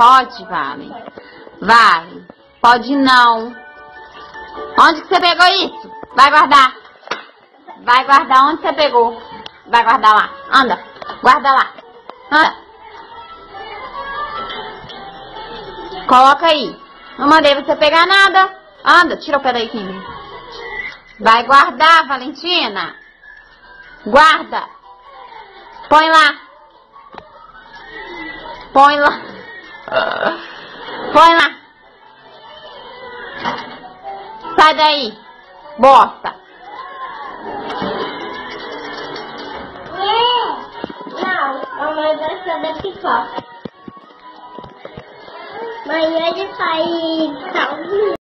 Pode, Vale. Vale. Pode não. Onde que você pegou isso? Vai guardar. Vai guardar onde você pegou. Vai guardar lá. Anda. Guarda lá. Anda. Coloca aí. Não mandei você pegar nada. Anda, tira o pé daí, Kim. Vai guardar, Valentina. Guarda. Põe lá. Põe lá. Põe lá. Sai daí. Bosta. Não, mamãe gosta da pipoca. Mãe, ele faz caldo.